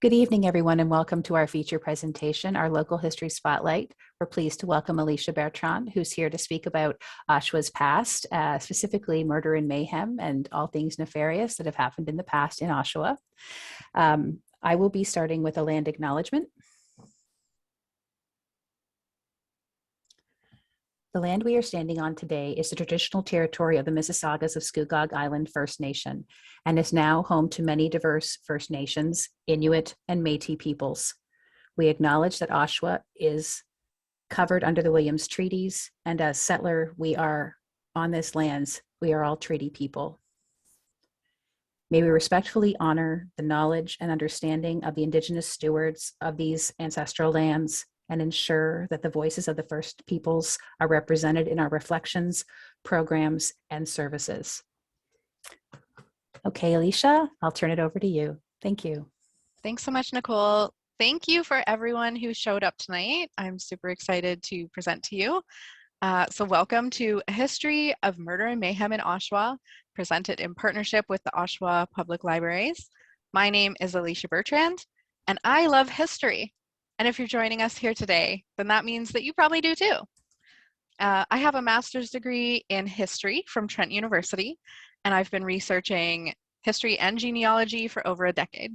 Good evening, everyone, and welcome to our feature presentation, our local history spotlight. We're pleased to welcome Alicia Bertrand, who's here to speak about Oshawa's past, specifically murder and mayhem and all things nefarious that have happened in the past in Oshawa. I will be starting with a land acknowledgement. The land we are standing on today is the traditional territory of the Mississaugas of Scugog Island First Nation and is now home to many diverse First Nations, Inuit, and Métis peoples. We acknowledge that Oshawa is covered under the Williams Treaties, and as settler, we are on this lands, we are all treaty people. May we respectfully honor the knowledge and understanding of the Indigenous stewards of these ancestral lands and ensure that the voices of the First Peoples are represented in our reflections, programs, and services. Okay, Alicia, I'll turn it over to you. Thank you. Thanks so much, Nicole. Thank you for everyone who showed up tonight. I'm super excited to present to you. So welcome to A History of Murder and Mayhem in Oshawa, presented in partnership with the Oshawa Public Libraries. My name is Alicia Bertrand, and I love history. And if you're joining us here today, then that means that you probably do too. I have a master's degree in history from Trent University, and I've been researching history and genealogy for over a decade.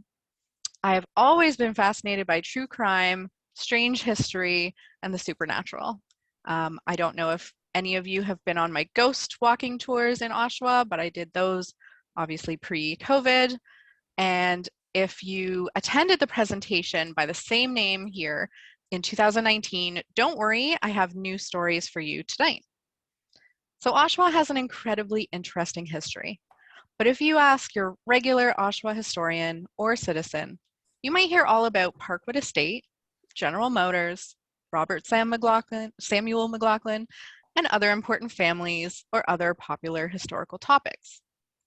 I have always been fascinated by true crime, strange history, and the supernatural. I don't know if any of you have been on my ghost walking tours in Oshawa, but I did those obviously pre-COVID. And if you attended the presentation by the same name here in 2019, don't worry, I have new stories for you tonight. So Oshawa has an incredibly interesting history, but if you ask your regular Oshawa historian or citizen, you might hear all about Parkwood Estate, General Motors, Samuel McLaughlin, and other important families or other popular historical topics.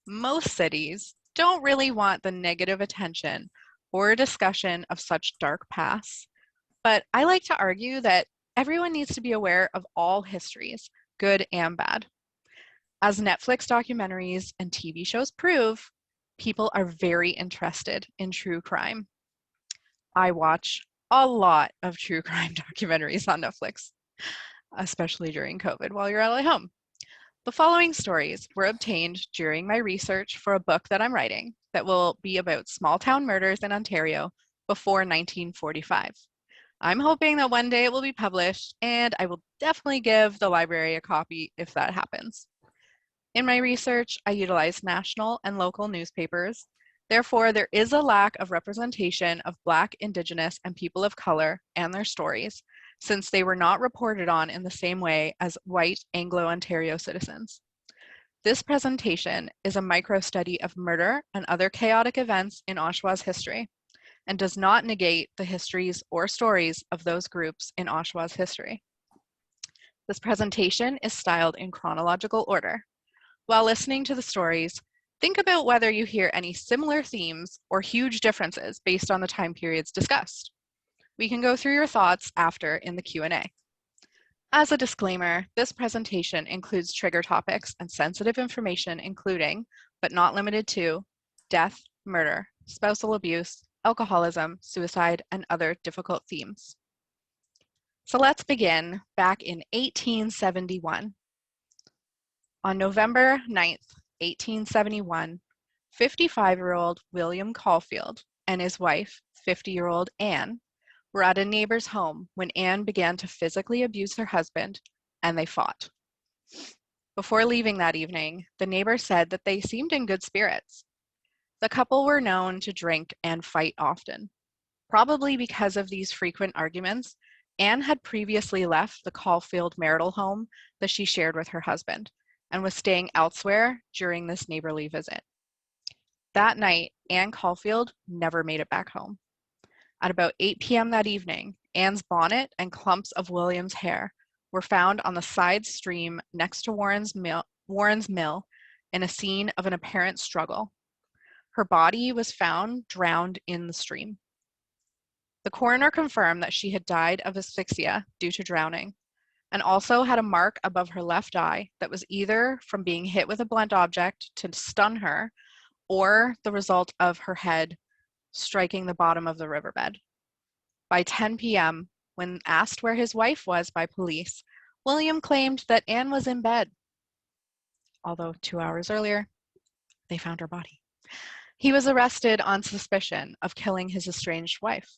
Most cities don't really want the negative attention or discussion of such dark pasts, but I like to argue that everyone needs to be aware of all histories, good and bad. As Netflix documentaries and TV shows prove, people are very interested in true crime. I watch a lot of true crime documentaries on Netflix, especially during COVID while you're all at home. The following stories were obtained during my research for a book that I'm writing that will be about small town murders in Ontario before 1945. I'm hoping that one day it will be published, and I will definitely give the library a copy if that happens. In my research, I utilized national and local newspapers. Therefore, there is a lack of representation of Black, Indigenous, and people of color and their stories, since they were not reported on in the same way as white Anglo-Ontario citizens. This presentation is a micro-study of murder and other chaotic events in Oshawa's history, and does not negate the histories or stories of those groups in Oshawa's history. This presentation is styled in chronological order. While listening to the stories, think about whether you hear any similar themes or huge differences based on the time periods discussed. We can go through your thoughts after in the Q&A. As a disclaimer, this presentation includes trigger topics and sensitive information including, but not limited to, death, murder, spousal abuse, alcoholism, suicide, and other difficult themes. So let's begin back in 1871. On November 9th, 1871, 55-year-old William Caulfield and his wife, 50-year-old Anne, were at a neighbor's home when Anne began to physically abuse her husband, and they fought. Before leaving that evening, the neighbor said that they seemed in good spirits. The couple were known to drink and fight often. Probably because of these frequent arguments, Anne had previously left the Caulfield marital home that she shared with her husband and was staying elsewhere during this neighborly visit. That night, Anne Caulfield never made it back home. At about 8 p.m. that evening, Anne's bonnet and clumps of William's hair were found on the side stream next to Warren's mill in a scene of an apparent struggle. Her body was found drowned in the stream. The coroner confirmed that she had died of asphyxia due to drowning, and also had a mark above her left eye that was either from being hit with a blunt object to stun her or the result of her head striking the bottom of the riverbed. By 10 p.m., when asked where his wife was by police, William claimed that Anne was in bed, although 2 hours earlier, they found her body. He was arrested on suspicion of killing his estranged wife.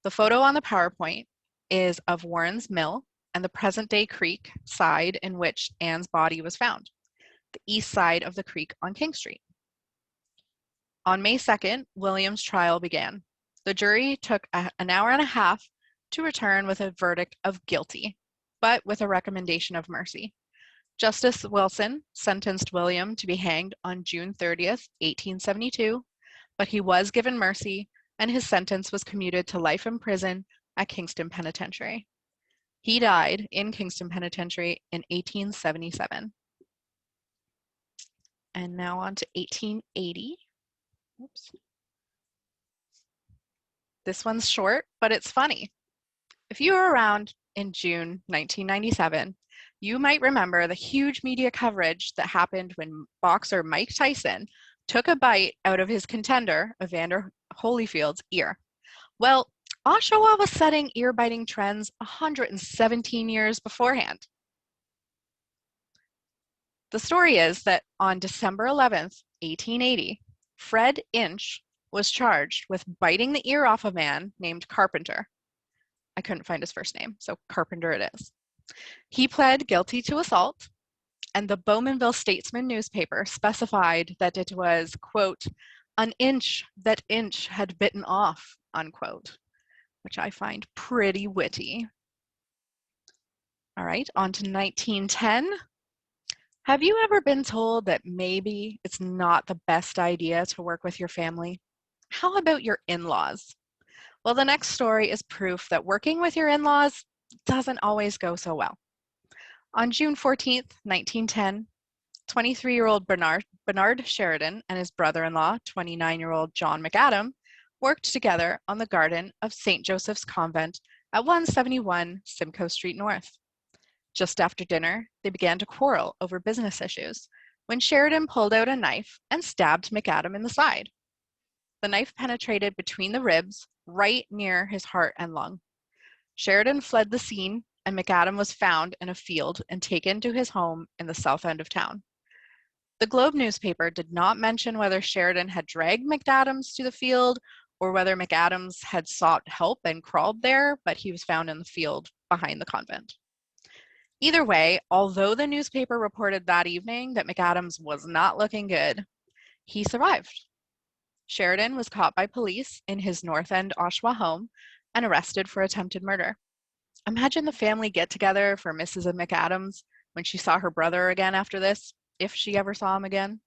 The photo on the PowerPoint is of Warren's Mill and the present-day creek side in which Anne's body was found, the east side of the creek on King Street. On May 2nd, William's trial began. The jury took an hour and a half to return with a verdict of guilty, but with a recommendation of mercy. Justice Wilson sentenced William to be hanged on June 30th, 1872, but he was given mercy and his sentence was commuted to life in prison at Kingston Penitentiary. He died in Kingston Penitentiary in 1877. And now on to 1880. Oops. This one's short, but it's funny. If you were around in June 1997, you might remember the huge media coverage that happened when boxer Mike Tyson took a bite out of his contender, Evander Holyfield's ear. Well, Oshawa was setting ear-biting trends 117 years beforehand. The story is that on December 11th, 1880, Fred Inch was charged with biting the ear off a man named Carpenter. I couldn't find his first name, so Carpenter it is. He pled guilty to assault, and the Bowmanville Statesman newspaper specified that it was, quote, an inch that Inch had bitten off, unquote, which I find pretty witty. All right, on to 1910. Have you ever been told that maybe it's not the best idea to work with your family? How about your in-laws? Well, the next story is proof that working with your in-laws doesn't always go so well. On June 14th, 1910, 23-year-old Bernard Sheridan and his brother-in-law, 29-year-old John McAdam, worked together on the garden of St. Joseph's Convent at 171 Simcoe Street North. Just after dinner, they began to quarrel over business issues when Sheridan pulled out a knife and stabbed McAdam in the side. The knife penetrated between the ribs, right near his heart and lung. Sheridan fled the scene, and McAdam was found in a field and taken to his home in the south end of town. The Globe newspaper did not mention whether Sheridan had dragged McAdams to the field or whether McAdams had sought help and crawled there, but he was found in the field behind the convent. Either way, although the newspaper reported that evening that McAdams was not looking good, he survived. Sheridan was caught by police in his North End Oshawa home and arrested for attempted murder. Imagine the family get-together for Mrs. McAdams when she saw her brother again after this, if she ever saw him again.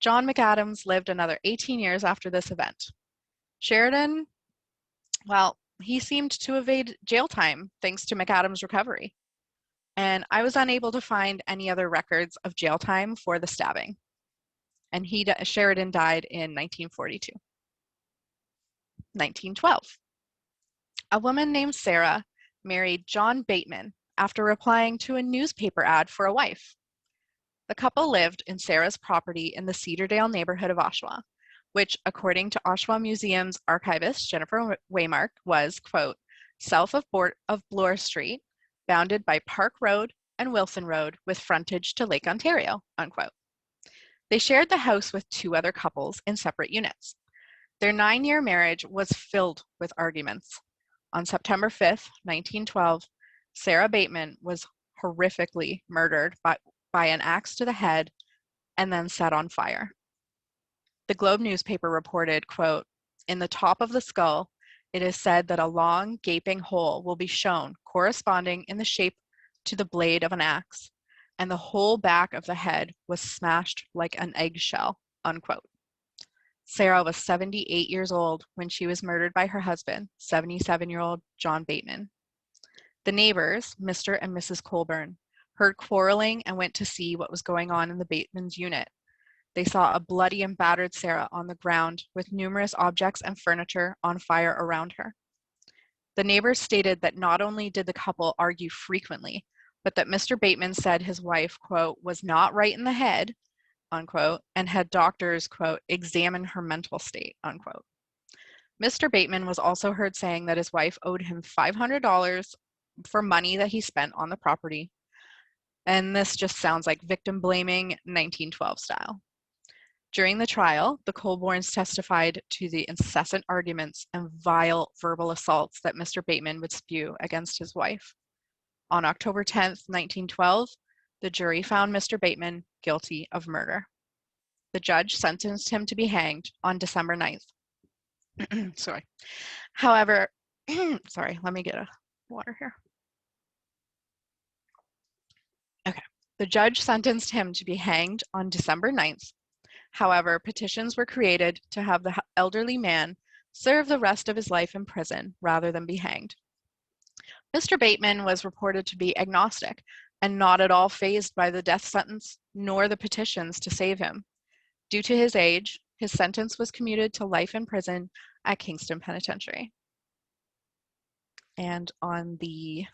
John McAdams lived another 18 years after this event. Sheridan, well, he seemed to evade jail time thanks to McAdams' recovery. And I was unable to find any other records of jail time for the stabbing. And Sheridan died in 1942. 1912. A woman named Sarah married John Bateman after replying to a newspaper ad for a wife. The couple lived in Sarah's property in the Cedardale neighborhood of Oshawa, which, according to Oshawa Museum's archivist Jennifer Waymark, was, quote, south of Bloor Street, bounded by Park Road and Wilson Road with frontage to Lake Ontario, unquote. They shared the house with two other couples in separate units. Their 9-year marriage was filled with arguments. On September 5th, 1912, Sarah Bateman was horrifically murdered by an axe to the head and then set on fire. The Globe newspaper reported, quote, in the top of the skull, it is said that a long, gaping hole will be shown corresponding in the shape to the blade of an axe, and the whole back of the head was smashed like an eggshell, unquote. Sarah was 78 years old when she was murdered by her husband, 77-year-old John Bateman. The neighbors, Mr. and Mrs. Colburn, heard quarreling and went to see what was going on in the Bateman's unit. They saw a bloody and battered Sarah on the ground with numerous objects and furniture on fire around her. The neighbors stated that not only did the couple argue frequently, but that Mr. Bateman said his wife, quote, was not right in the head, unquote, and had doctors, quote, examine her mental state, unquote. Mr. Bateman was also heard saying that his wife owed him $500 for money that he spent on the property. And this just sounds like victim blaming 1912 style. During the trial, the Colborns testified to the incessant arguments and vile verbal assaults that Mr. Bateman would spew against his wife. On October 10th, 1912, the jury found Mr. Bateman guilty of murder. The judge sentenced him to be hanged on December 9th. Sorry. However, sorry, let me get a water here. Okay. The judge sentenced him to be hanged on December 9th. However, petitions were created to have the elderly man serve the rest of his life in prison rather than be hanged. Mr. Bateman was reported to be agnostic and not at all fazed by the death sentence nor the petitions to save him. Due to his age, his sentence was commuted to life in prison at Kingston Penitentiary. And on the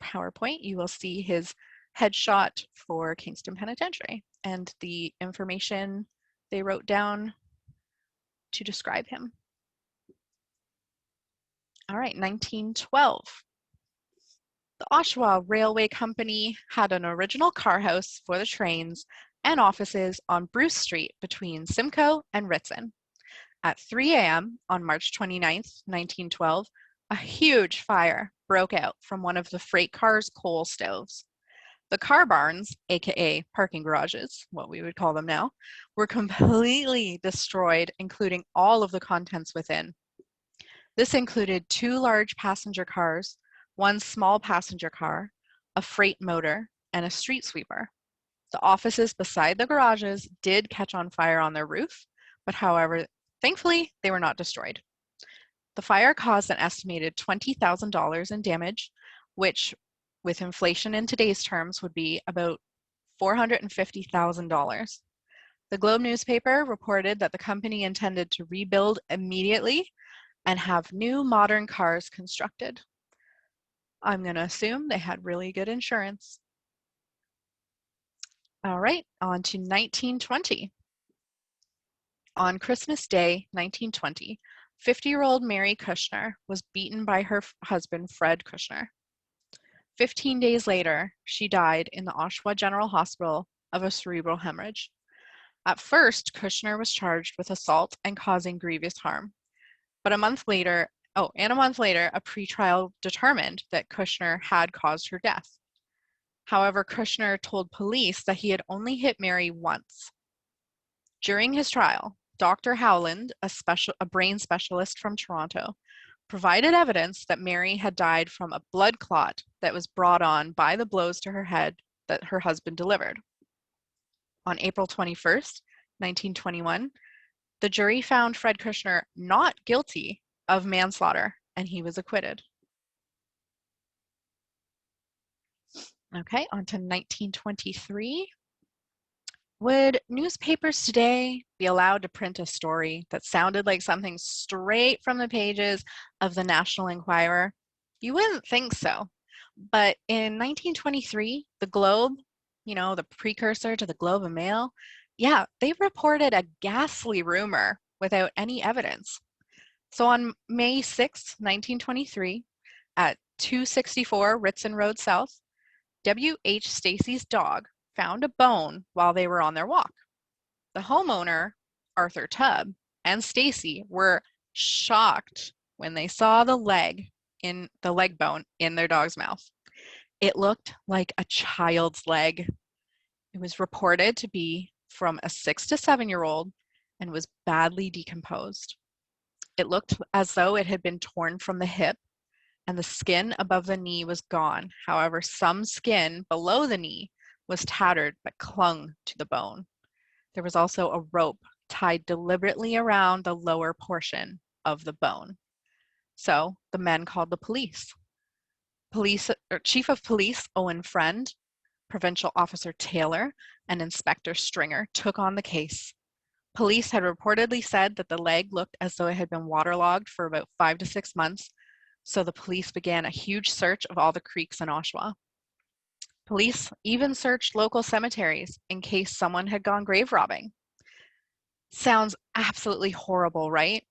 PowerPoint, you will see his headshot for Kingston Penitentiary and the information they wrote down to describe him. All right, 1912. The Oshawa Railway Company had an original car house for the trains and offices on Bruce Street between Simcoe and Ritson. At 3 a.m. on March 29th, 1912, a huge fire broke out from one of the freight car's coal stoves. The car barns, aka parking garages, what we would call them now, were completely destroyed, including all of the contents within. This included 2 large passenger cars, 1 small passenger car, a freight motor, and a street sweeper. The offices beside the garages did catch on fire on their roof, but however, thankfully, they were not destroyed. The fire caused an estimated $20,000 in damage, which with inflation in today's terms would be about $450,000. The Globe newspaper reported that the company intended to rebuild immediately and have new modern cars constructed. I'm going to assume they had really good insurance. All right, on to 1920. On Christmas Day, 1920, 50-year-old Mary Kushner was beaten by her husband, Fred Kushner. 15 days later, she died in the Oshawa General Hospital of a cerebral hemorrhage. At first, Kushner was charged with assault and causing grievous harm. But a month later, a pretrial determined that Kushner had caused her death. However, Kushner told police that he had only hit Mary once. During his trial, Dr. Howland, a brain specialist from Toronto, provided evidence that Mary had died from a blood clot that was brought on by the blows to her head that her husband delivered. On April 21st, 1921, the jury found Fred Kushner not guilty of manslaughter, and he was acquitted. Okay, on to 1923. Would newspapers today be allowed to print a story that sounded like something straight from the pages of the National Enquirer? You wouldn't think so. But in 1923, the Globe, the precursor to the Globe and Mail, yeah, they reported a ghastly rumor without any evidence. So on May 6, 1923, at 264 Ritson Road South, W.H. Stacy's dog found a bone while they were on their walk. The homeowner, Arthur Tubb, and Stacy were shocked when they saw the leg bone in their dog's mouth. It looked like a child's leg. It was reported to be from a 6 to 7-year-old and was badly decomposed. It looked as though it had been torn from the hip, and the skin above the knee was gone. However, some skin below the knee was tattered but clung to the bone. There was also a rope tied deliberately around the lower portion of the bone. So the men called the police. Chief of Police Owen Friend, Provincial Officer Taylor, and Inspector Stringer took on the case. Police had reportedly said that the leg looked as though it had been waterlogged for about 5 to 6 months, so the police began a huge search of all the creeks in Oshawa. Police even searched local cemeteries in case someone had gone grave robbing. Sounds absolutely horrible, right?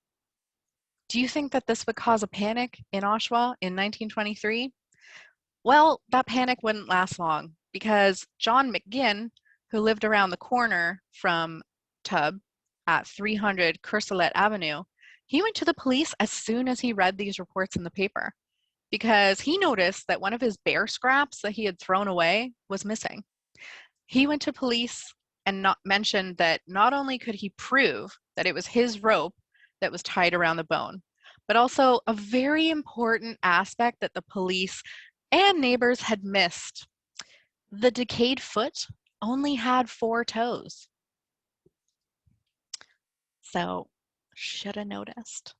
Do you think that this would cause a panic in Oshawa in 1923? Well, that panic wouldn't last long because John McGinn, who lived around the corner from Tubb at 300 Courcelette Avenue, he went to the police as soon as he read these reports in the paper because he noticed that one of his bear scraps that he had thrown away was missing. He went to police and mentioned that not only could he prove that it was his rope that was tied around the bone, but also a very important aspect that the police and neighbors had missed. The decayed foot only had 4 toes. So, should have noticed.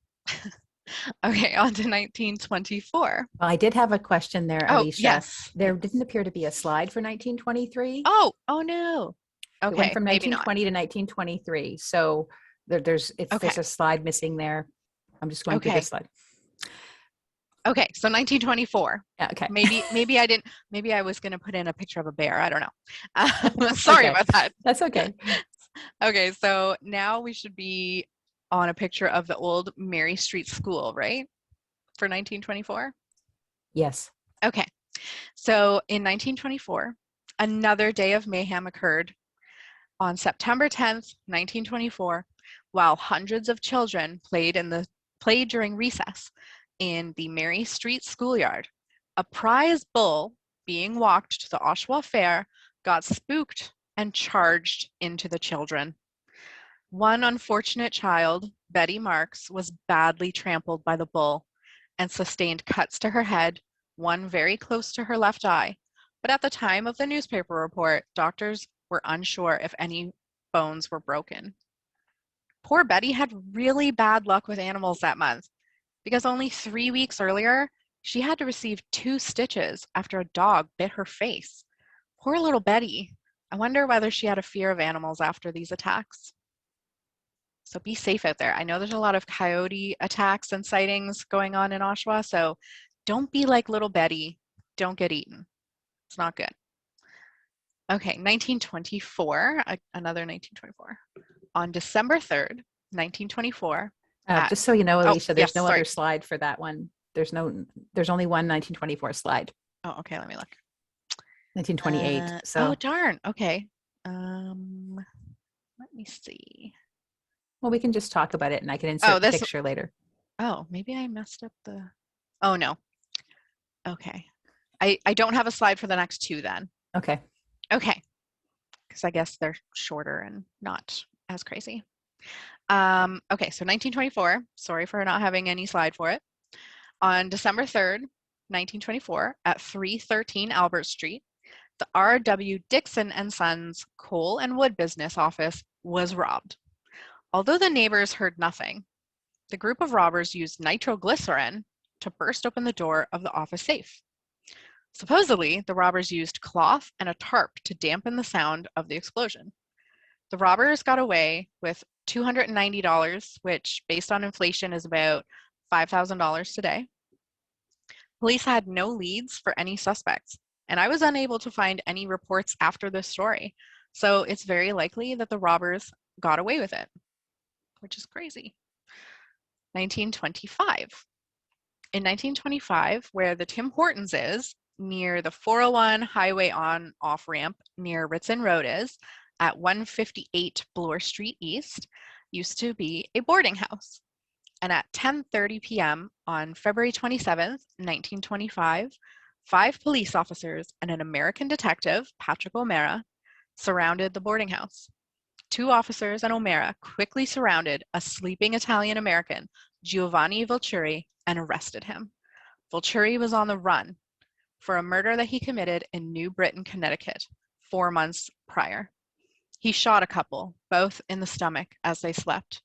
Okay, on to 1924. Well, I did have a question there, Oh, Alicia. yes. There didn't appear to be a slide for 1923. Oh no. It went Okay, from maybe 1920 not. to 1923. So there's Okay. a slide missing there. I'm just going through Okay. this slide. Okay, so 1924. Yeah, okay. Maybe I didn't. Maybe I was going to put in a picture of a bear. I don't know. Sorry Okay. about that. That's okay. Okay, so now we should be on a picture of the old Mary Street School, right? For 1924? Yes. Okay, so in 1924, another day of mayhem occurred on September 10th, 1924, while hundreds of children played during recess in the Mary Street schoolyard. A prize bull being walked to the Oshawa Fair got spooked and charged into the children. One unfortunate child, Betty Marks, was badly trampled by the bull and sustained cuts to her head, one very close to her left eye. But at the time of the newspaper report, doctors were unsure if any bones were broken. Poor Betty had really bad luck with animals that month because only 3 weeks earlier, she had to receive 2 stitches after a dog bit her face. Poor little Betty. I wonder whether she had a fear of animals after these attacks. So be safe out there. I know there's a lot of coyote attacks and sightings going on in Oshawa, so don't be like little Betty. Don't get eaten. It's not good. Okay, 1924, another 1924. On December 3rd, 1924. Just so you know, Alicia, there's yes, no sorry. other slide for that one. There's only one 1924 slide. Oh, okay, let me look. 1928. So oh, darn. Okay. Let me see. well, we can just talk about it and I can insert the picture later. Oh, maybe I messed up the. Oh, no. Okay. I don't have a slide for the next 2 then. Okay. Okay. Because I guess they're shorter and not as crazy. Okay, so 1924. Sorry for not having any slide for it. On December 3rd, 1924, at 313 Albert Street, the R.W. Dixon and Sons coal and wood business office was robbed. Although the neighbors heard nothing, the group of robbers used nitroglycerin to burst open the door of the office safe. Supposedly, the robbers used cloth and a tarp to dampen the sound of the explosion. The robbers got away with $290, which, based on inflation, is about $5,000 today. Police had no leads for any suspects, and I was unable to find any reports after this story. So it's very likely that the robbers got away with it, which is crazy. 1925. In 1925, where the Tim Hortons is, near the 401 highway on-off ramp near Ritson Road is, at 158 Bloor Street East, used to be a boarding house. And at 10:30 p.m. on February 27th, 1925, 5 police officers and an American detective, Patrick O'Mara, surrounded the boarding house. 2 officers and O'Mara quickly surrounded a sleeping Italian American, Giovanni Volturi, and arrested him. Volturi was on the run for a murder that he committed in New Britain, Connecticut, 4 months prior. He shot a couple, both in the stomach, as they slept.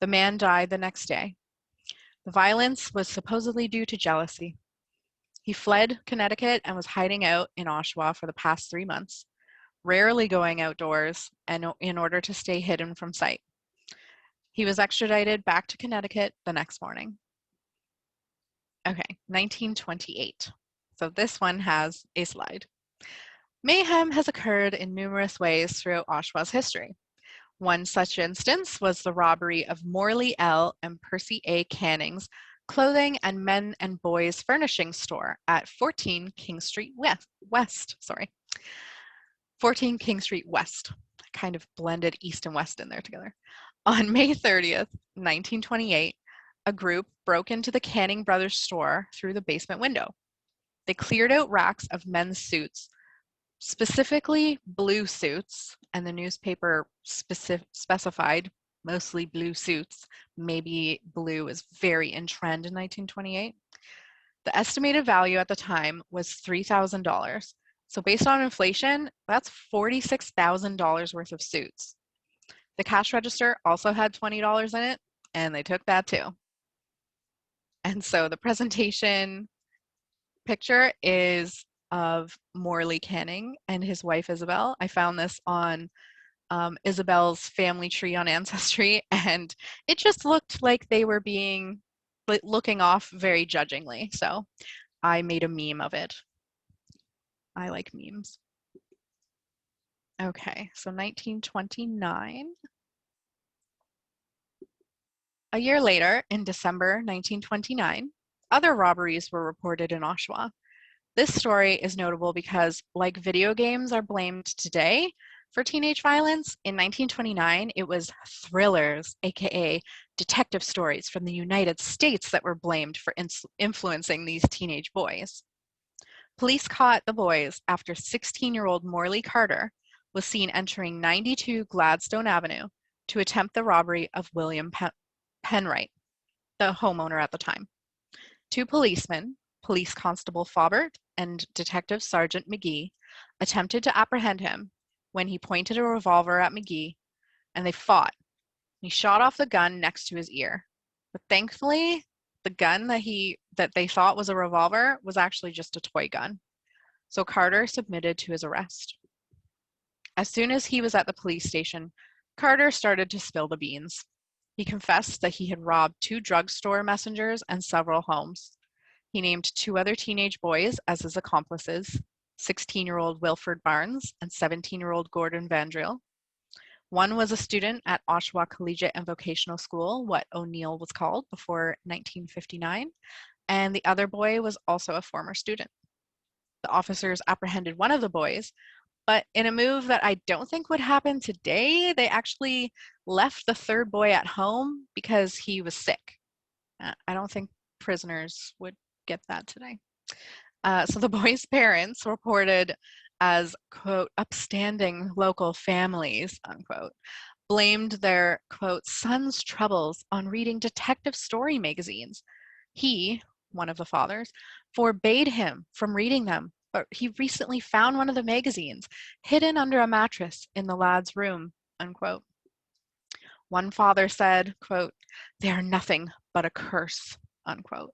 The man died the next day. The violence was supposedly due to jealousy. He fled Connecticut and was hiding out in Oshawa for the past 3 months, rarely going outdoors and in order to stay hidden from sight. He was extradited back to Connecticut the next morning. Okay, 1928. So this one has a slide. Mayhem has occurred in numerous ways throughout Oshawa's history. One such instance was the robbery of Morley L. and Percy A. Canning's clothing and men and boys furnishing store at 14 King Street West. 14 King Street West. I kind of blended East and West in there together. On May 30th, 1928, a group broke into the Canning Brothers store through the basement window. They cleared out racks of men's suits, specifically blue suits, and the newspaper specified mostly blue suits. Maybe blue was very in trend in 1928. The estimated value at the time was $3,000. So based on inflation, that's $46,000 worth of suits. The cash register also had $20 in it, and they took that too. And so the presentation picture is of Morley Canning and his wife Isabel. I found this on Isabel's family tree on Ancestry, and it just looked like they were looking off very judgingly. So I made a meme of it. I like memes. Okay, so 1929. A year later, in December 1929, other robberies were reported in Oshawa. This story is notable because, like video games are blamed today for teenage violence, in 1929 it was thrillers, aka detective stories from the United States, that were blamed for influencing these teenage boys. Police caught the boys after 16-year-old Morley Carter was seen entering 92 Gladstone Avenue to attempt the robbery of William Penwright, the homeowner at the time. Two policemen, Police Constable Faubert and Detective Sergeant McGee, attempted to apprehend him when he pointed a revolver at McGee, and they fought. He shot off the gun next to his ear. But thankfully, the gun that they thought was a revolver was actually just a toy gun. So Carter submitted to his arrest. As soon as he was at the police station, Carter started to spill the beans. He confessed that he had robbed 2 drugstore messengers and several homes. He named 2 other teenage boys as his accomplices, 16-year-old Wilford Barnes and 17-year-old Gordon Vandriel. One was a student at Oshawa Collegiate and Vocational School, what O'Neill was called before 1959, and the other boy was also a former student. The officers apprehended one of the boys, but in a move that I don't think would happen today, they actually left the third boy at home because he was sick. I don't think prisoners would get that today. So the boys' parents, reported as, quote, upstanding local families, unquote, blamed their, quote, son's troubles on reading detective story magazines. He, one of the fathers, forbade him from reading them, but he recently found one of the magazines hidden under a mattress in the lad's room, unquote. One father said, quote, they are nothing but a curse, unquote.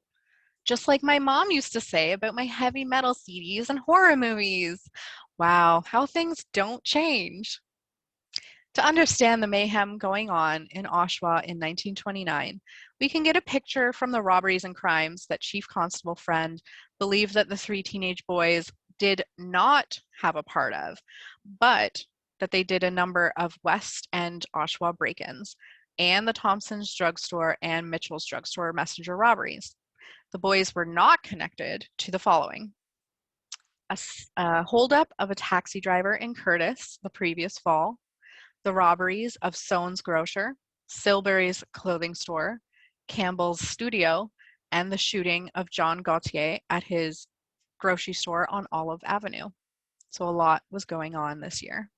Just like my mom used to say about my heavy metal CDs and horror movies. Wow, how things don't change. To understand the mayhem going on in Oshawa in 1929, we can get a picture from the robberies and crimes that Chief Constable Friend believed that the 3 teenage boys did not have a part of, but that they did a number of West End Oshawa break-ins and the Thompson's drugstore and Mitchell's drugstore messenger robberies. The boys were not connected to the following: a holdup of a taxi driver in Curtis the previous fall, the robberies of Soane's Grocer, Silbury's clothing store, Campbell's studio, and the shooting of John Gauthier at his grocery store on Olive Avenue. So a lot was going on this year.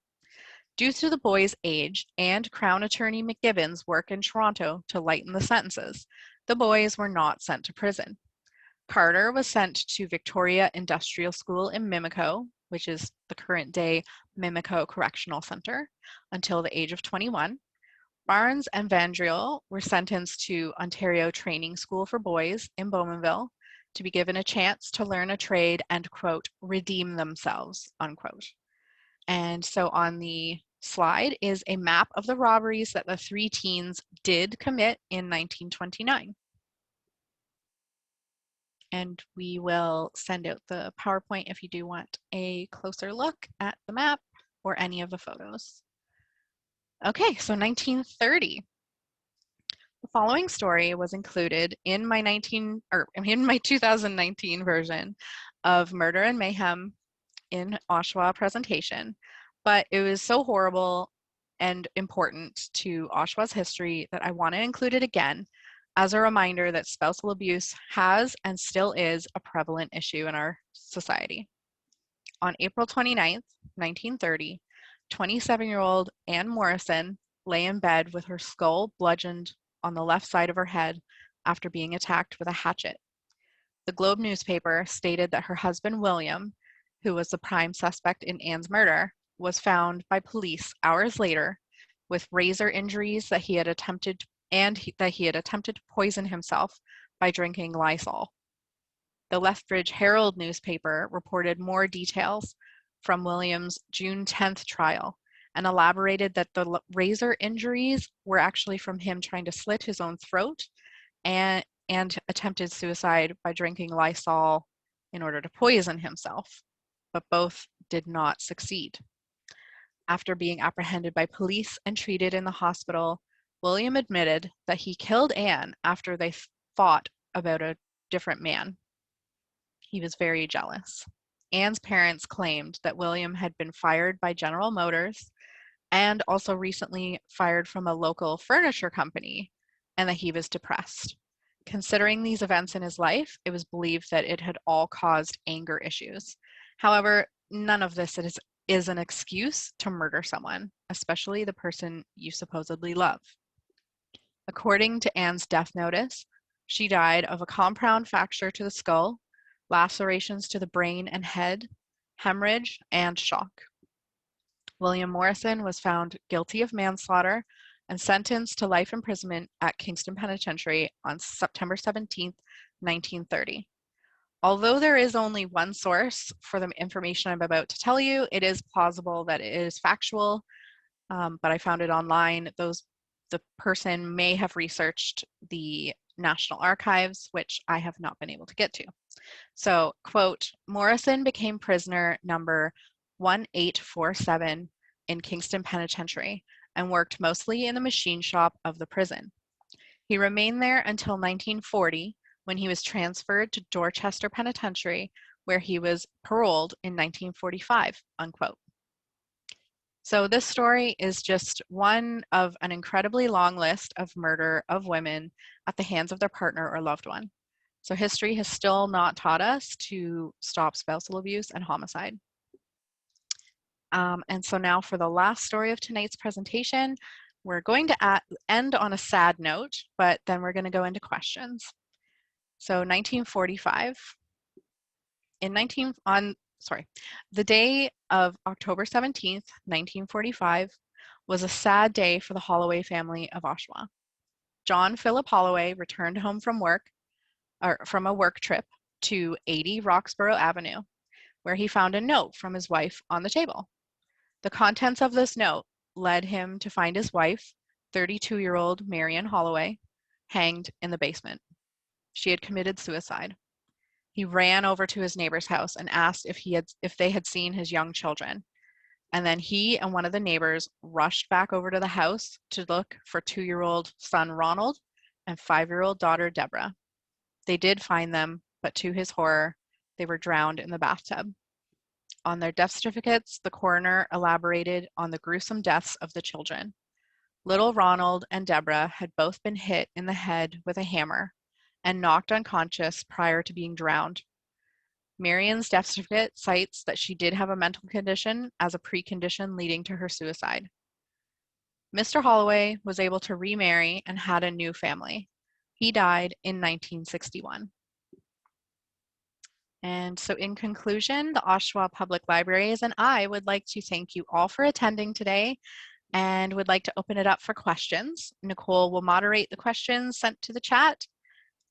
Due to the boys' age and Crown Attorney McGibbon's work in Toronto to lighten the sentences, the boys were not sent to prison. Carter was sent to Victoria Industrial School in Mimico, which is the current day Mimico Correctional Center, until the age of 21. Barnes and Vandriel were sentenced to Ontario Training School for Boys in Bowmanville to be given a chance to learn a trade and, quote, redeem themselves, unquote. And so on the slide is a map of the robberies that the 3 teens did commit in 1929. And we will send out the PowerPoint if you do want a closer look at the map or any of the photos. Okay, so 1930. The following story was included in my 2019 version of Murder and Mayhem in Oshawa presentation, but it was so horrible and important to Oshawa's history that I want to include it again as a reminder that spousal abuse has and still is a prevalent issue in our society. On April 29th, 1930, 27-year-old Anne Morrison lay in bed with her skull bludgeoned on the left side of her head after being attacked with a hatchet. The Globe newspaper stated that her husband, William, who was the prime suspect in Anne's murder, was found by police hours later with razor injuries that he had attempted to poison himself by drinking Lysol. The Lethbridge Herald newspaper reported more details from William's June 10th trial and elaborated that the razor injuries were actually from him trying to slit his own throat and attempted suicide by drinking Lysol in order to poison himself, but both did not succeed. After being apprehended by police and treated in the hospital, William admitted that he killed Anne after they fought about a different man. He was very jealous. Anne's parents claimed that William had been fired by General Motors and also recently fired from a local furniture company, and that he was depressed. Considering these events in his life, it was believed that it had all caused anger issues. However, none of this is an excuse to murder someone, especially the person you supposedly love. According to Anne's death notice, she died of a compound fracture to the skull, lacerations to the brain and head, hemorrhage, and shock. William Morrison was found guilty of manslaughter and sentenced to life imprisonment at Kingston Penitentiary on September 17, 1930. Although there is only one source for the information I'm about to tell you, it is plausible that it is factual, but I found it online. The person may have researched the National Archives, which I have not been able to get to. So, quote, Morrison became prisoner number 1847 in Kingston Penitentiary and worked mostly in the machine shop of the prison. He remained there until 1940, when he was transferred to Dorchester Penitentiary, where he was paroled in 1945, unquote. So this story is just one of an incredibly long list of murder of women at the hands of their partner or loved one. So history has still not taught us to stop spousal abuse and homicide. And so now for the last story of tonight's presentation, we're going to end on a sad note, but then we're going to go into questions. So 1945, the day of October 17th, 1945, was a sad day for the Holloway family of Oshawa. John Philip Holloway returned home from a work trip to 80 Roxborough Avenue, where he found a note from his wife on the table. The contents of this note led him to find his wife, 32-year-old Marion Holloway, hanged in the basement. She had committed suicide. He ran over to his neighbor's house and asked if they had seen his young children. And then he and one of the neighbors rushed back over to the house to look for 2-year-old son Ronald and 5-year-old daughter Deborah. They did find them, but to his horror, they were drowned in the bathtub. On their death certificates, the coroner elaborated on the gruesome deaths of the children. Little Ronald and Deborah had both been hit in the head with a hammer and knocked unconscious prior to being drowned. Marion's death certificate cites that she did have a mental condition as a precondition leading to her suicide. Mr. Holloway was able to remarry and had a new family. He died in 1961. And so in conclusion, the Oshawa Public Libraries and I would like to thank you all for attending today and would like to open it up for questions. Nicole will moderate the questions sent to the chat,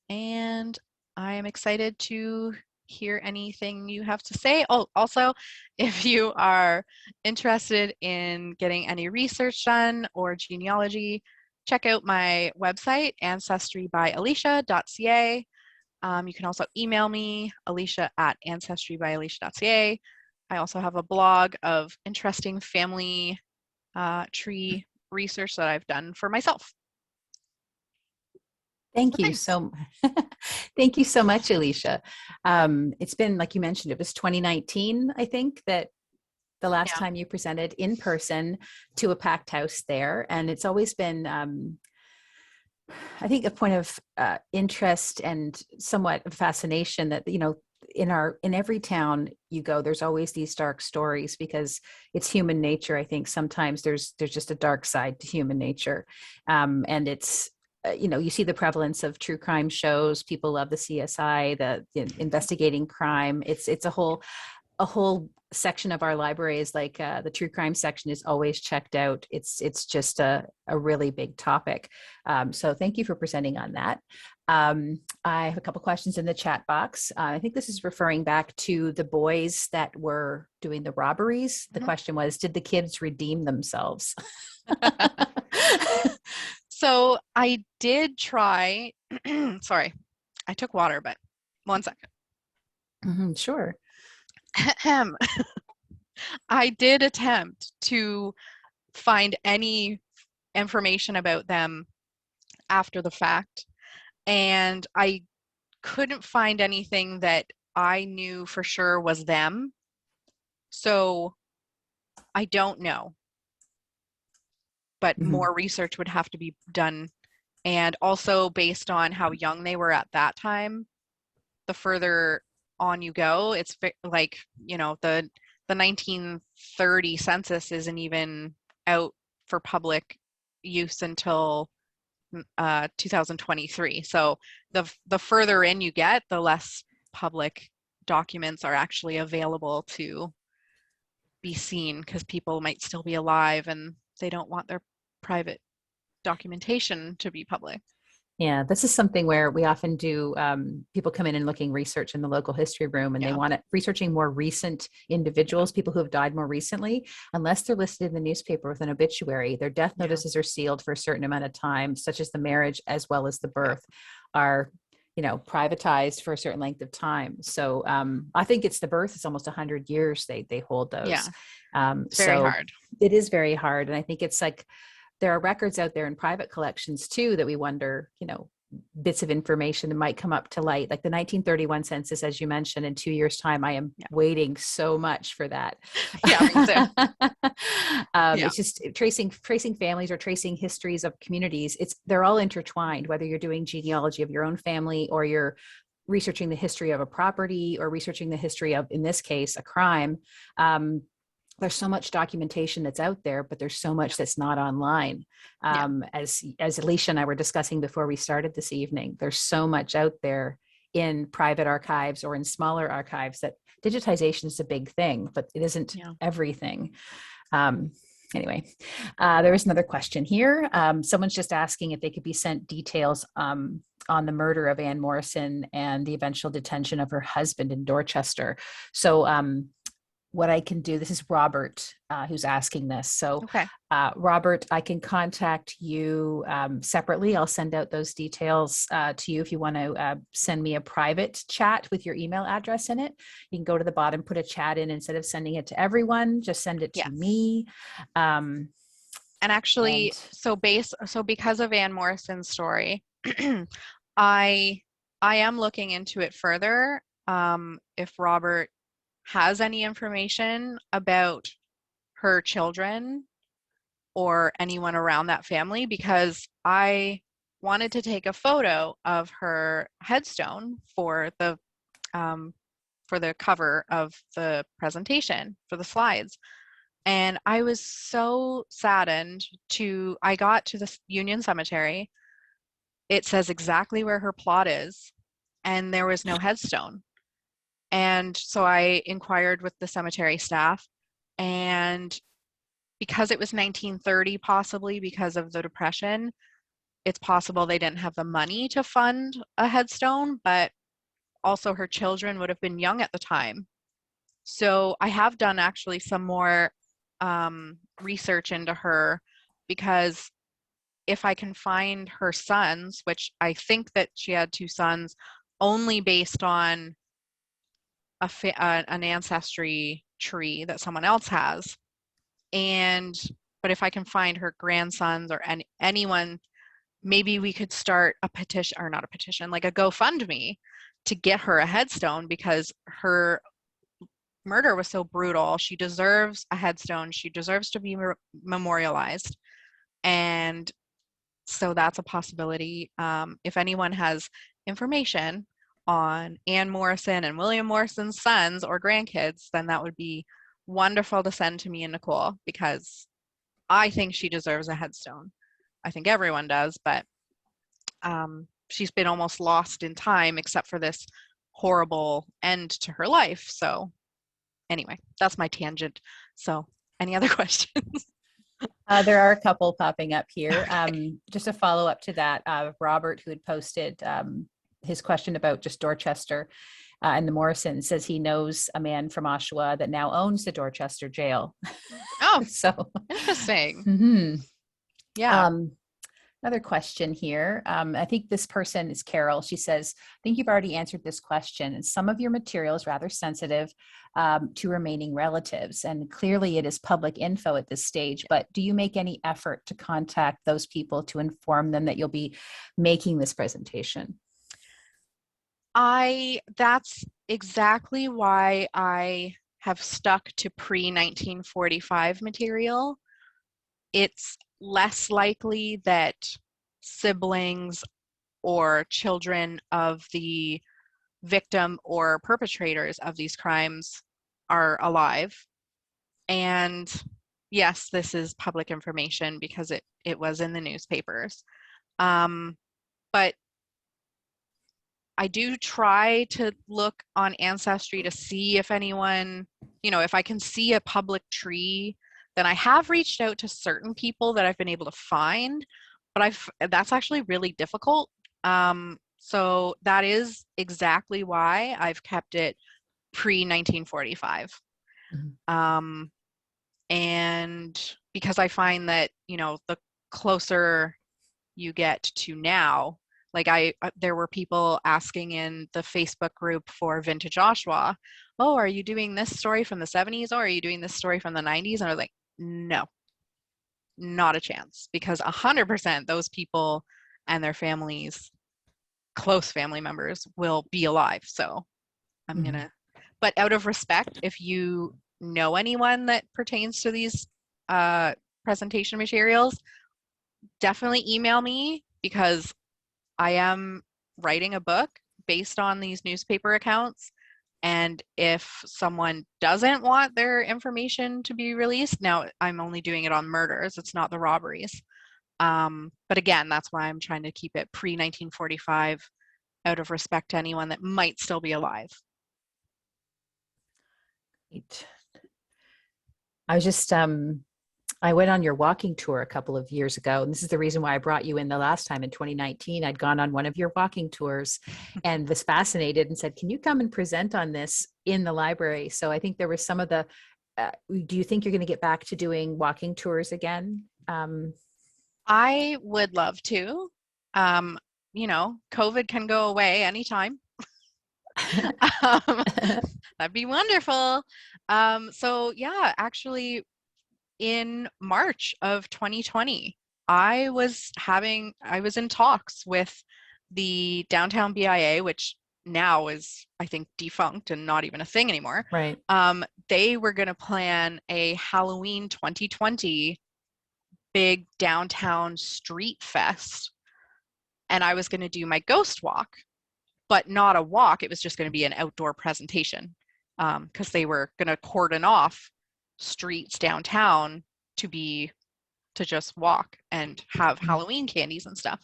and I am excited to hear anything you have to say. Oh, also, if you are interested in getting any research done or genealogy, check out my website, ancestrybyalicia.ca. You can also email me, alicia@ancestrybyalicia.ca. I also have a blog of interesting family tree research that I've done for myself. Thank So you thanks. so thank you so much, Alicia. It's been, like you mentioned, it was 2019, I think, that the last Yeah. time you presented in person to a packed house there. And it's always been, I think, a point of interest and somewhat of fascination that, in every town you go, there's always these dark stories, because it's human nature. I think sometimes there's just a dark side to human nature. And it's, you see the prevalence of true crime shows. People love the CSI, the investigating crime. It's a whole section of our library is like, the true crime section is always checked out. It's just a really big topic. So thank you for presenting on that. I have a couple questions in the chat box. I think this is referring back to the boys that were doing the robberies. The question was, did the kids redeem themselves? So I did try, sorry, I took water, but one second. Sure. I did attempt to find any information about them after the fact, and I couldn't find anything that I knew for sure was them. So I don't know, but more research would have to be done. And also based on how young they were at that time, the further on you go, it's like, the 1930 census isn't even out for public use until 2023. So the further in you get, the less public documents are actually available to be seen, because people might still be alive and they don't want their private documentation to be public. Yeah, this is something where we often do. People come in and looking research in the local history room, and they Yeah. want it researching more recent individuals, people who have died more recently. Unless they're listed in the newspaper with an obituary, their death notices are sealed for a certain amount of time, such as the marriage as well as the birth are, privatized for a certain length of time. So I think it's the birth. It's almost 100 years they hold those. Yeah. It's very So hard. it is very hard, and I think it's like, there are records out there in private collections too that we wonder, bits of information that might come up to light, like the 1931 census, as you mentioned. In 2 years' time, I am waiting so much for that. Yeah, me too. It's just tracing families or tracing histories of communities. They're all intertwined, whether you're doing genealogy of your own family, or you're researching the history of a property, or researching the history of, in this case, a crime. There's so much documentation that's out there, but there's so much that's not online. As Alicia and I were discussing before we started this evening, there's so much out there in private archives or in smaller archives that digitization is a big thing, but it isn't everything. Anyway, there was another question here. Someone's just asking if they could be sent details on the murder of Anne Morrison and the eventual detention of her husband in Dorchester. So what I can do, this is Robert who's asking this. So Robert, I can contact you separately. I'll send out those details to you if you want to send me a private chat with your email address in it. You can go to the bottom, put a chat in. Instead of sending it to everyone, just send it to me. And actually, so because of Anne Morrison's story, I am looking into it further. If Robert has any information about her children or anyone around that family, because I wanted to take a photo of her headstone for the cover of the presentation, for the slides. And I was so saddened I got to the Union Cemetery. It says exactly where her plot is, and there was no headstone. And so I inquired with the cemetery staff, and because it was 1930, possibly because of the Depression, it's possible they didn't have the money to fund a headstone, but also her children would have been young at the time. So I have done actually some more research into her, because if I can find her sons, which I think that she had 2 sons, only based on an ancestry tree that someone else has, but if I can find her grandsons or anyone, maybe we could start a petition, or not a petition, like a GoFundMe to get her a headstone, because her murder was so brutal. She deserves a headstone. She deserves to be memorialized. And so that's a possibility. If anyone has information on Anne Morrison and William Morrison's sons or grandkids, then that would be wonderful to send to me and Nicole, because I think she deserves a headstone. I think everyone does, but she's been almost lost in time except for this horrible end to her life. So anyway, that's my tangent. So any other questions? There are a couple popping up here. Okay. Just a follow up to that, Robert, who had posted his question about just Dorchester and the Morrison, says he knows a man from Oshawa that now owns the Dorchester jail. Oh, so interesting. Mm-hmm. Yeah. Another question here. I think this person is Carol. She says, I think you've already answered this question. And some of your material is rather sensitive to remaining relatives. And clearly it is public info at this stage, but do you make any effort to contact those people to inform them that you'll be making this presentation? That's exactly why I have stuck to pre-1945 material. It's less likely that siblings or children of the victim or perpetrators of these crimes are alive. And yes, this is public information because it was in the newspapers. But I do try to look on Ancestry to see if anyone, if I can see a public tree, then I have reached out to certain people that I've been able to find, but that's actually really difficult. So that is exactly why I've kept it pre-1945. Mm-hmm. And because I find that, the closer you get to now, like there were people asking in the Facebook group for Vintage Oshawa, oh, are you doing this story from the 70s or are you doing this story from the 90s? And I was like, no, not a chance, because 100% those people and their families, close family members, will be alive. So I'm Mm-hmm. gonna, but out of respect, if you know anyone that pertains to these presentation materials, definitely email me, because I am writing a book based on these newspaper accounts. And if someone doesn't want their information to be released, now I'm only doing it on murders, it's not the robberies. But again, that's why I'm trying to keep it pre-1945 out of respect to anyone that might still be alive. I was just I went on your walking tour a couple of years ago, and this is the reason why I brought you in the last time in 2019. I'd gone on one of your walking tours and was fascinated and said, can you come and present on this in the library? So I think there was some of the, do you think you're going to get back to doing walking tours again? I would love to. COVID can go away anytime. That'd be wonderful. So yeah, actually, in March of 2020, I was in talks with the downtown BIA, which now is, I think, defunct and not even a thing anymore. Right. They were going to plan a Halloween 2020 big downtown street fest, and I was going to do my ghost walk, but not a walk. It was just going to be an outdoor presentation, because they were going to cordon off streets downtown to just walk and have Halloween candies and stuff.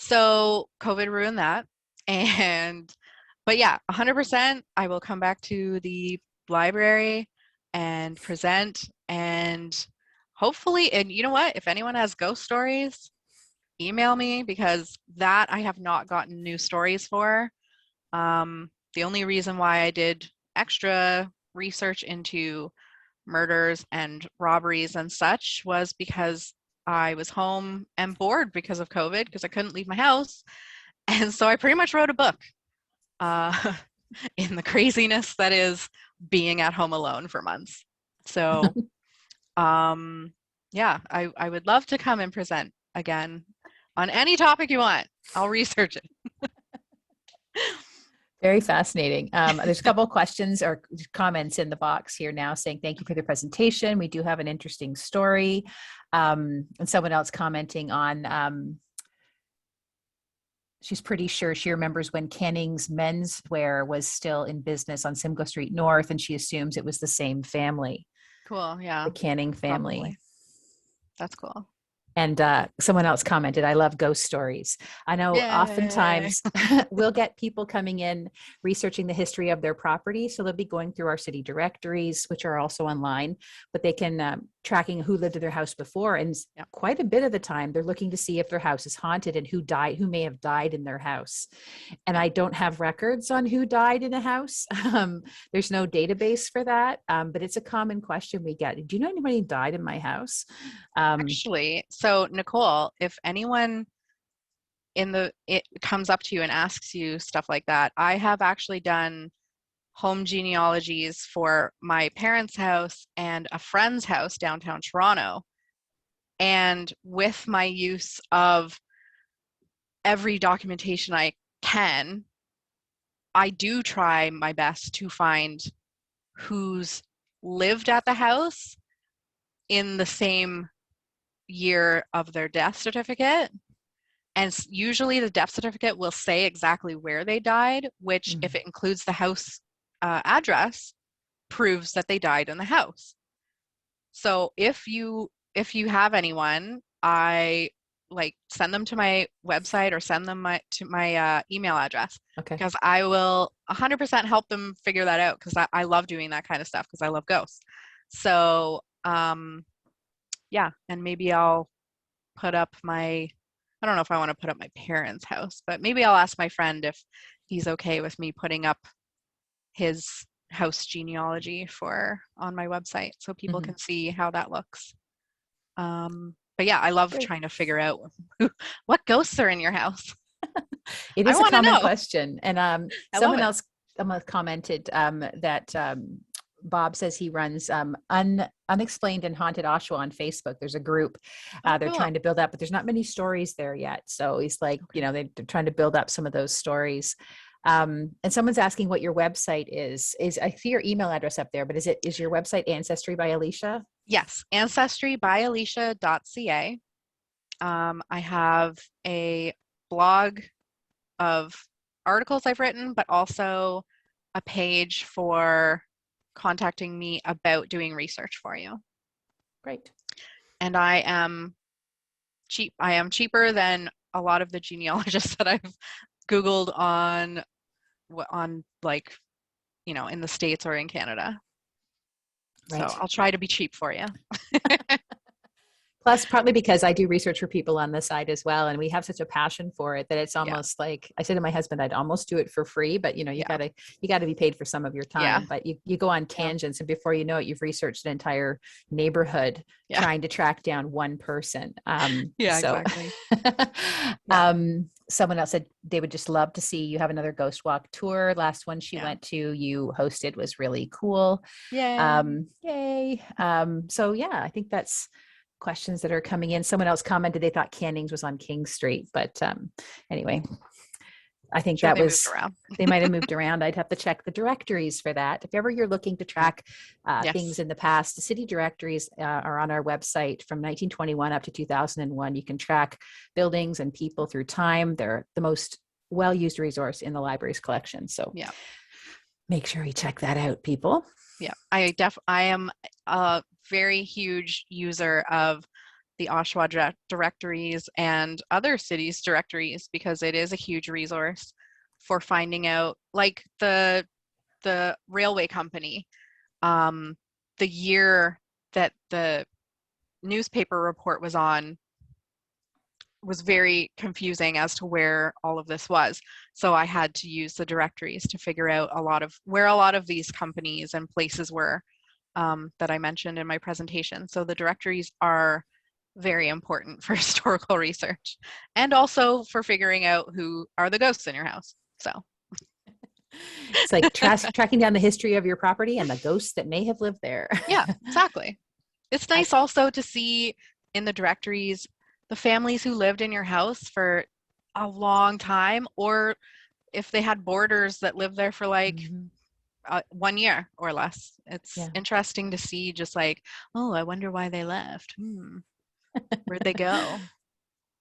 So COVID ruined that. But yeah, 100%, I will come back to the library and present, and hopefully, and you know what, if anyone has ghost stories, email me, because that I have not gotten new stories for. The only reason why I did extra research into murders and robberies and such was because I was home and bored because of COVID, because I couldn't leave my house. And so I pretty much wrote a book in the craziness that is being at home alone for months. So Yeah, I would love to come and present again on any topic you want. I'll research it. Very fascinating. There's a couple of questions or comments in the box here now saying, thank you for the presentation. We do have an interesting story. And someone else commenting on, she's pretty sure she remembers when Canning's menswear was still in business on Simcoe Street North, and she assumes it was the same family, Cool. Yeah, the Canning family. probably. That's cool. And someone else commented, I love ghost stories. I know Yay. oftentimes we'll get people coming in researching the history of their property. So they'll be going through our city directories, which are also online, but they can tracking who lived in their house before. And Yep. quite a bit of the time, they're looking to see if their house is haunted and who died, who may have died in their house. And I don't have records on who died in a house. There's no database for that, but it's a common question we get. Do you know anybody who died in my house? Actually, so Nicole, if anyone it comes up to you and asks you stuff like that, I have actually done home genealogies for my parents' house and a friend's house downtown Toronto. And with my use of every documentation I can, I do try my best to find who's lived at the house in the same year of their death certificate. And usually the death certificate will say exactly where they died, which if it includes the house address, proves that they died in the house. So if you have anyone, I like send them to my website or send them to my email address. Okay. Because I will 100% help them figure that out, because I love doing that kind of stuff because I love ghosts. So yeah, and maybe I'll put up I don't know if I want to put up my parents' house, but maybe I'll ask my friend if he's okay with me putting up his house genealogy on my website so people can see how that looks. But yeah, I love trying to figure out what ghosts are in your house. It is I a wanna common know. question. And someone else commented that Bob says he runs Unexplained and Haunted Oshawa on Facebook. There's a group they're Cool. trying to build up, but there's not many stories there yet. So he's like, they're trying to build up some of those stories. And someone's asking what your website is. I see your email address up there, but is your website Ancestry by Alicia? Yes, ancestrybyalicia.ca. I have a blog of articles I've written, but also a page for contacting me about doing research for you. Great. And I am cheap. I am cheaper than a lot of the genealogists that I've Googled on like, in the States or in Canada. Right. So I'll try to be cheap for you. Plus, partly because I do research for people on the side as well, and we have such a passion for it that it's almost like I said to my husband, I'd almost do it for free, but you gotta be paid for some of your time. But you go on tangents, and before you know it, you've researched an entire neighborhood trying to track down one person. Exactly. Someone else said they would just love to see you have another ghost walk tour. Last one she went to, you hosted, was really cool. Yay. Yay. So yeah, I think that's questions that are coming in. Someone else commented they thought Canning's was on King Street, but anyway, I think that was, they might have moved around. I'd have to check the directories for that. If ever you're looking to track things in the past, the city directories are on our website from 1921 up to 2001. You can track buildings and people through time. They're the most well-used resource in the library's collection. So make sure you check that out, people. Yeah, I am a very huge user of the Oshawa directories and other cities' directories because it is a huge resource for finding out, like the railway company, the year that the newspaper report was on was very confusing as to where all of this was. So I had to use the directories to figure out where a lot of these companies and places were that I mentioned in my presentation. So the directories are very important for historical research and also for figuring out who are the ghosts in your house. So it's like tracking down the history of your property and the ghosts that may have lived there. Yeah, exactly. It's nice also to see in the directories the families who lived in your house for a long time, or if they had boarders that lived there for like 1 year or less. It's interesting to see just like, oh, I wonder why they left. Where'd they go?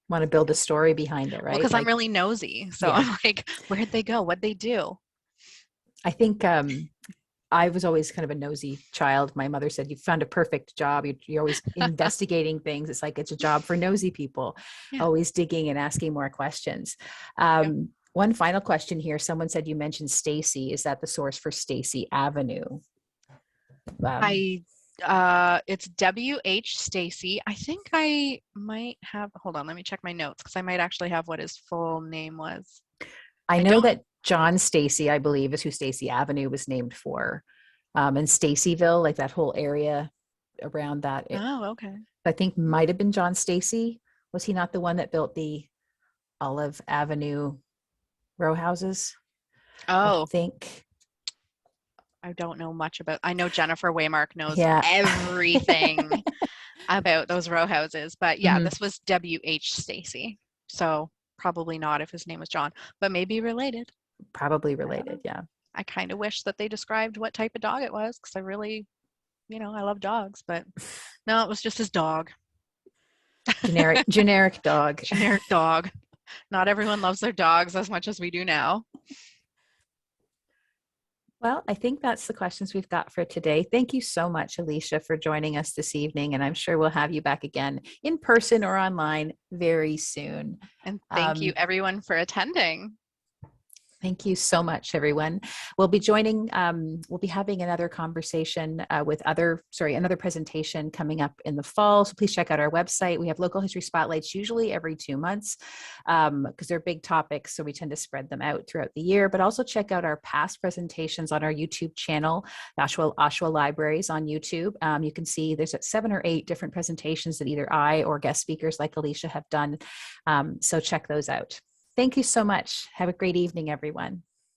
Want to build a story behind it, right? Because I'm really nosy. So I'm like, where'd they go? What'd they do? I think I was always kind of a nosy child. My mother said, you found a perfect job. You're always investigating things. It's like, it's a job for nosy people, always digging and asking more questions. One final question here. Someone said you mentioned Stacy. Is that the source for Stacy Avenue? It's W.H. Stacy. I think I might have, hold on, let me check my notes because I might actually have what his full name was. I know that John Stacy, I believe, is who Stacy Avenue was named for. And Stacyville, like that whole area around that. Oh, okay. I think might have been John Stacy. Was he not the one that built the Olive Avenue row houses? Oh, I think. I don't know much about, I know Jennifer Waymark knows everything about those row houses, but this was W.H. Stacy. So probably not if his name was John, but maybe related. Probably related, yeah. I kind of wish that they described what type of dog it was because I really, I love dogs, but no, it was just his dog. Generic dog. Generic dog. Not everyone loves their dogs as much as we do now. Well, I think that's the questions we've got for today. Thank you so much, Alicia, for joining us this evening. And I'm sure we'll have you back again in person or online very soon. And thank you everyone for attending. Thank you so much, everyone. We'll be having another conversation another presentation coming up in the fall. So please check out our website. We have local history spotlights usually every 2 months because they're big topics. So we tend to spread them out throughout the year, but also check out our past presentations on our YouTube channel, Oshawa Libraries on YouTube. You can see there's 7 or 8 different presentations that either I or guest speakers like Alicia have done. So check those out. Thank you so much. Have a great evening, everyone.